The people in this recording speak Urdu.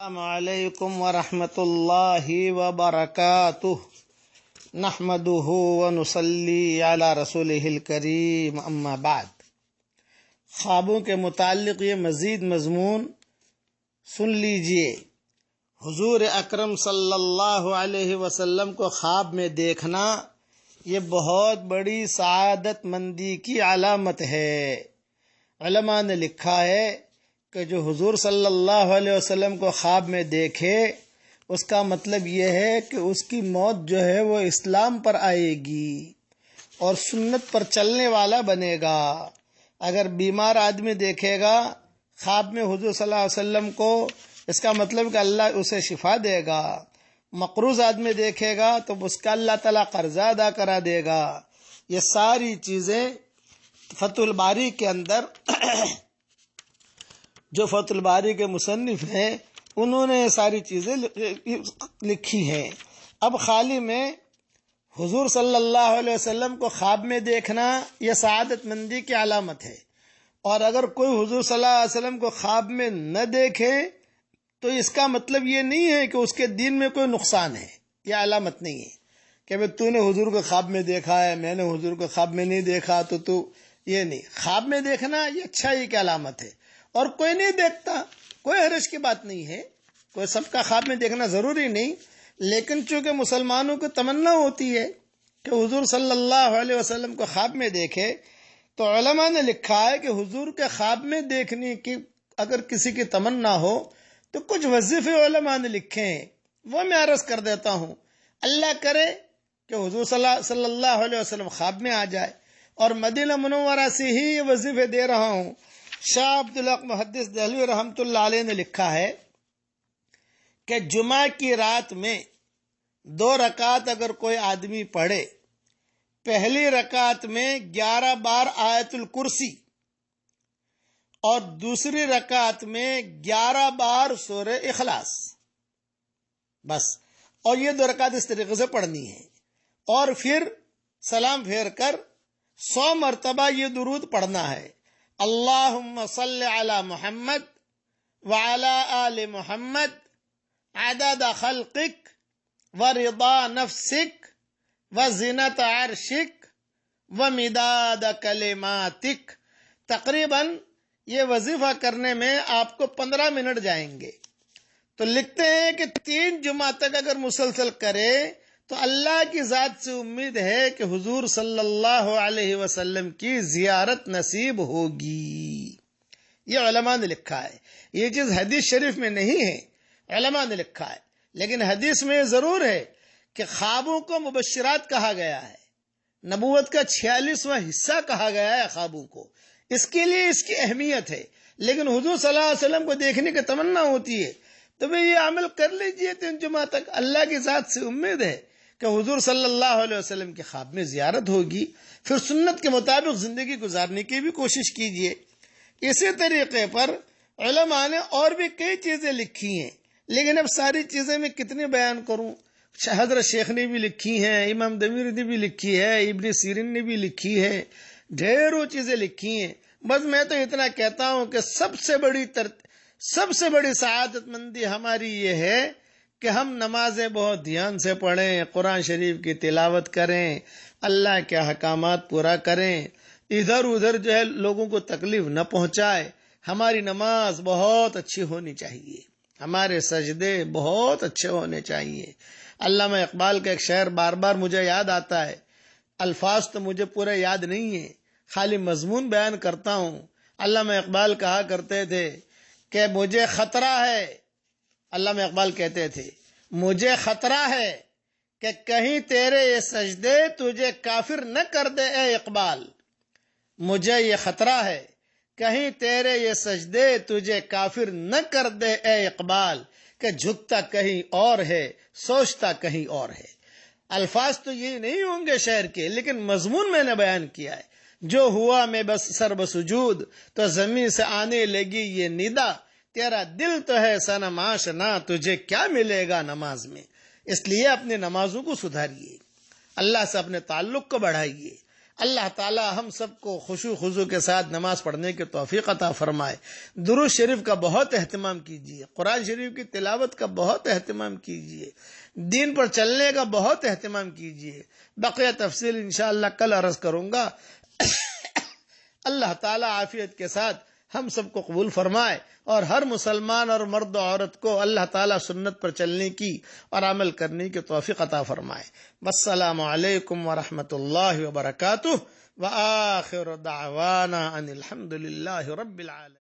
السلام علیکم ورحمۃ اللہ وبرکاتہ نحمده ونصلی علی رسولہ الکریم اما بعد۔ خوابوں کے متعلق یہ مزید مضمون سن لیجئے۔ حضور اکرم صلی اللہ علیہ وسلم کو خواب میں دیکھنا یہ بہت بڑی سعادت مندی کی علامت ہے۔ علماء نے لکھا ہے کہ جو حضور صلی اللہ علیہ وسلم کو خواب میں دیکھے اس کا مطلب یہ ہے کہ اس کی موت جو ہے وہ اسلام پر آئے گی اور سنت پر چلنے والا بنے گا۔ اگر بیمار آدمی دیکھے گا خواب میں حضور صلی اللہ علیہ وسلم کو، اس کا مطلب کہ اللہ اسے شفا دے گا۔ مقروض آدمی دیکھے گا تو اس کا اللہ تعالیٰ قرضہ ادا کرا دے گا۔ یہ ساری چیزیں فتح الباری کے اندر جو فتح الباری کے مصنف ہیں انہوں نے ساری چیزیں لکھی ہیں۔ اب خالی میں حضور صلی اللہ علیہ وسلم کو خواب میں دیکھنا یہ سعادت مندی کی علامت ہے، اور اگر کوئی حضور صلی اللہ علیہ وسلم کو خواب میں نہ دیکھے تو اس کا مطلب یہ نہیں ہے کہ اس کے دین میں کوئی نقصان ہے۔ یہ علامت نہیں ہے کہ تو نے حضور کو خواب میں دیکھا ہے، میں نے حضور کو خواب میں نہیں دیکھا تو یہ نہیں۔ خواب میں دیکھنا یہ اچھائی کی علامت ہے، اور کوئی نہیں دیکھتا، کوئی حرج کی بات نہیں ہے، کوئی سب کا خواب میں دیکھنا ضروری نہیں، لیکن چونکہ مسلمانوں کو تمنا ہوتی ہے کہ حضور صلی اللہ علیہ وسلم کو خواب میں دیکھے، تو علماء نے لکھا ہے کہ حضور کے خواب میں دیکھنے کی اگر کسی کی تمنا ہو تو کچھ وظیفے علماء نے لکھے ہیں، وہ میں عرض کر دیتا ہوں۔ اللہ کرے کہ حضور صلی اللہ علیہ وسلم خواب میں آ جائے، اور مدینہ منورہ سے ہی یہ وظیفے دے رہا ہوں۔ شاہ عبدالحق محدث دہلوی رحمۃ اللہ علیہ نے لکھا ہے کہ جمعہ کی رات میں 2 رکعت اگر کوئی آدمی پڑھے، پہلی رکعت میں 11 بار آیت الکرسی اور دوسری رکعت میں 11 بار سورہ اخلاص، بس، اور یہ 2 رکعت اس طریقے سے پڑھنی ہے، اور پھر سلام پھیر کر 100 مرتبہ یہ درود پڑھنا ہے۔ اللہم صل علی محمد وعلی آل محمد عدد خلقک ورضا نفسک وزنت عرشک ومداد کلماتک۔ تقریباً یہ وظیفہ کرنے میں آپ کو 15 منٹ جائیں گے۔ تو لکھتے ہیں کہ 3 جمعہ تک اگر مسلسل کرے تو اللہ کی ذات سے امید ہے کہ حضور صلی اللہ علیہ وسلم کی زیارت نصیب ہوگی۔ یہ علماء نے لکھا ہے، یہ چیز حدیث شریف میں نہیں ہے، علماء نے لکھا ہے، لیکن حدیث میں ضرور ہے کہ خوابوں کو مبشرات کہا گیا ہے، نبوت کا 46واں حصہ کہا گیا ہے خوابوں کو، اس کے لیے اس کی اہمیت ہے۔ لیکن حضور صلی اللہ علیہ وسلم کو دیکھنے کی تمنا ہوتی ہے تو بھی یہ عمل کر لیجئے 3 جمعہ تک، اللہ کی ذات سے امید ہے کہ حضور صلی اللہ علیہ وسلم کے خواب میں زیارت ہوگی، پھر سنت کے مطابق زندگی گزارنے کی بھی کوشش کیجئے۔ اسی طریقے پر علماء نے اور بھی کئی چیزیں لکھی ہیں، لیکن اب ساری چیزیں میں کتنی بیان کروں۔ حضرت شیخ نے بھی لکھی ہیں، امام دمیر نے بھی لکھی ہے، ابن سیرین نے بھی لکھی ہے، ڈھیروں چیزیں لکھی ہیں۔ بس میں تو اتنا کہتا ہوں کہ سب سے بڑی سعادت مندی ہماری یہ ہے کہ ہم نمازیں بہت دھیان سے پڑھیں، قرآن شریف کی تلاوت کریں، اللہ کے احکامات پورا کریں، ادھر ادھر جو ہے لوگوں کو تکلیف نہ پہنچائے۔ ہماری نماز بہت اچھی ہونی چاہیے، ہمارے سجدے بہت اچھے ہونے چاہیے۔ علامہ اقبال کا ایک شعر بار بار مجھے یاد آتا ہے، الفاظ تو مجھے پورے یاد نہیں ہیں، خالی مضمون بیان کرتا ہوں۔ علامہ اقبال کہا کرتے تھے کہ مجھے خطرہ ہے، علامہ اقبال کہتے تھے مجھے خطرہ ہے کہ کہیں تیرے یہ سجدے تجھے کافر نہ کر دے اے اقبال، مجھے یہ خطرہ ہے کہیں تیرے یہ سجدے تجھے کافر نہ کر دے اے اقبال، کہ جھکتا کہیں اور ہے سوچتا کہیں اور ہے۔ الفاظ تو یہ نہیں ہوں گے شعر کے، لیکن مضمون میں نے بیان کیا ہے۔ جو ہوا میں بس سر بسجود تو زمین سے آنے لگی یہ ندا، تیرا دل تو ہے صنم آشنا تجھے کیا ملے گا نماز میں۔ اس لیے اپنے نمازوں کو سدھاریے، اللہ سے اپنے تعلق کو بڑھائیے، اللہ تعالی ہم سب کو خشوع خضوع کے ساتھ نماز پڑھنے کی توفیق عطا فرمائے۔ درود شریف کا بہت اہتمام کیجیے، قرآن شریف کی تلاوت کا بہت اہتمام کیجیے، دین پر چلنے کا بہت اہتمام کیجیے۔ بقیہ تفصیل انشاءاللہ کل عرض کروں گا۔ اللہ تعالی عافیت کے ساتھ ہم سب کو قبول فرمائے، اور ہر مسلمان اور مرد و عورت کو اللہ تعالی سنت پر چلنے کی اور عمل کرنے کی توفیق عطا فرمائے۔ والسلام علیکم ورحمۃ اللہ وبرکاتہ، وآخر دعوانا ان الحمد للہ رب العالمین۔